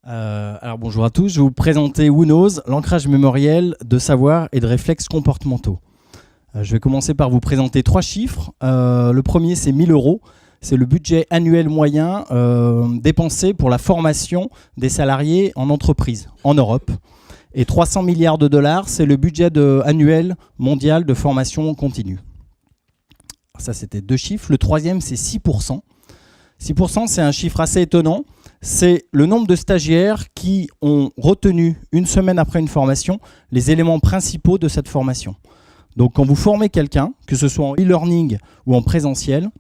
Alors bonjour à tous, je vais vous présenter Whonknows, l'ancrage mémoriel de savoir et de réflexes comportementaux. Je vais commencer par vous présenter 3 chiffres. Le premier, c'est 1 000 €. C'est le budget annuel moyen dépensé pour la formation des salariés en entreprise en Europe. Et 300 milliards de dollars, c'est le budget annuel mondial de formation continue. Ça, c'était 2 chiffres. Le troisième, c'est 6%. 6%, c'est un chiffre assez étonnant. C'est le nombre de stagiaires qui ont retenu, une semaine après une formation, les éléments principaux de cette formation. Donc quand vous formez quelqu'un, que ce soit en e-learning ou en présentiel,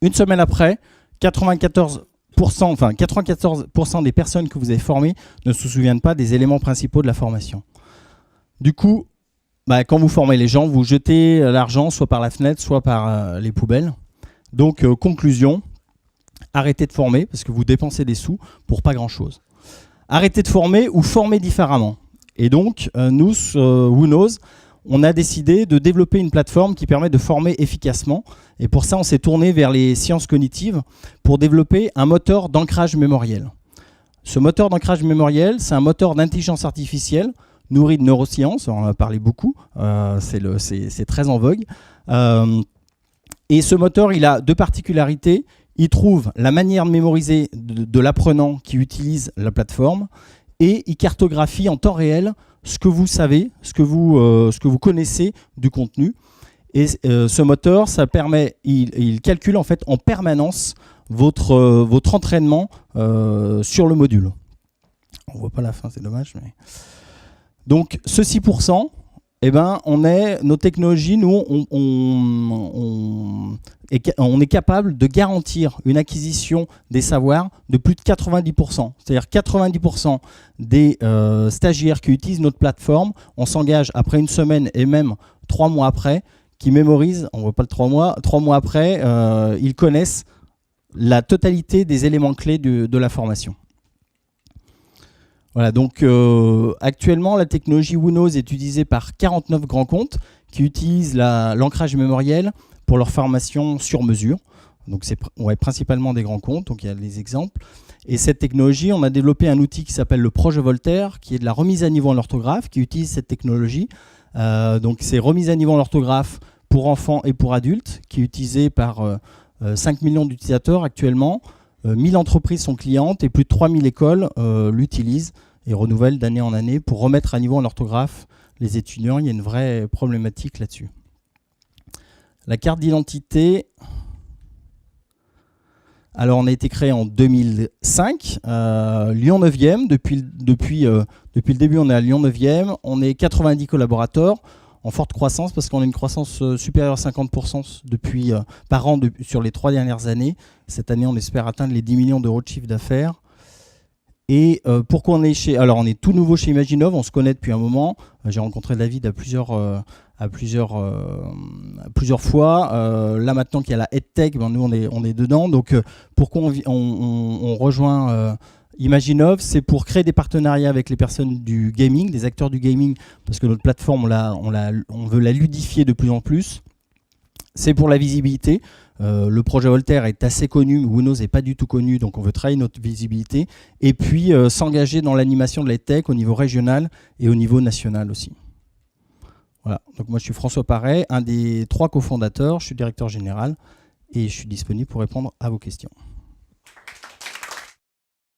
une semaine après, 94% des personnes que vous avez formées ne se souviennent pas des éléments principaux de la formation. Du coup, quand vous formez les gens, vous jetez l'argent soit par la fenêtre, soit par les poubelles. Donc, conclusion, arrêtez de former parce que vous dépensez des sous pour pas grand-chose. Arrêtez de former ou formez différemment. Et donc, nous, Whonknows, on a décidé de développer une plateforme qui permet de former efficacement. Et pour ça, on s'est tourné vers les sciences cognitives pour développer un moteur d'ancrage mémoriel. Ce moteur d'ancrage mémoriel, c'est un moteur d'intelligence artificielle nourri de neurosciences. On en a parlé beaucoup, c'est très en vogue. Et ce moteur, il a 2 particularités. Il trouve la manière de mémoriser de l'apprenant qui utilise la plateforme et il cartographie en temps réel ce que vous savez, ce que vous connaissez du contenu. Et ce moteur, ça permet, il calcule en fait en permanence votre entraînement sur le module. On voit pas la fin, c'est dommage. Mais... Donc ce 6%, nos technologies, nous, on est capable de garantir une acquisition des savoirs de plus de 90%. C'est-à-dire 90% des stagiaires qui utilisent notre plateforme, on s'engage après une semaine et même 3 mois après, qui mémorisent, on ne voit pas le 3 mois après, ils connaissent la totalité des éléments clés de la formation. Voilà, donc actuellement, la technologie Whonknows est utilisée par 49 grands comptes qui utilisent l'ancrage mémoriel pour leur formation sur mesure. Donc c'est principalement des grands comptes, donc il y a des exemples. Et cette technologie, on a développé un outil qui s'appelle le projet Voltaire, qui est de la remise à niveau en orthographe, qui utilise cette technologie. Donc c'est remise à niveau en orthographe pour enfants et pour adultes, qui est utilisé par 5 millions d'utilisateurs actuellement. 1000 entreprises sont clientes et plus de 3000 écoles l'utilisent et renouvellent d'année en année pour remettre à niveau en orthographe les étudiants. Il y a une vraie problématique là-dessus. La carte d'identité, alors on a été créé en 2005, Lyon 9e, depuis le début on est à Lyon 9e, on est 90 collaborateurs, en forte croissance parce qu'on a une croissance supérieure à 50% par an sur les 3 dernières années. Cette année, on espère atteindre les 10 millions d'euros de chiffre d'affaires. Et pourquoi on est alors on est tout nouveau chez Imaginov, on se connaît depuis un moment. J'ai rencontré David à plusieurs fois. Là maintenant qu'il y a la EdTech, nous on est dedans. Donc pourquoi on rejoint Imaginov, c'est pour créer des partenariats avec les personnes du gaming, des acteurs du gaming, parce que notre plateforme, on veut la ludifier de plus en plus. C'est pour la visibilité. Le projet Voltaire est assez connu, mais Whonknows n'est pas du tout connu, donc on veut travailler notre visibilité. Et puis s'engager dans l'animation de la tech au niveau régional et au niveau national aussi. Voilà. Donc moi je suis François Paré, un des 3 cofondateurs, je suis directeur général et je suis disponible pour répondre à vos questions.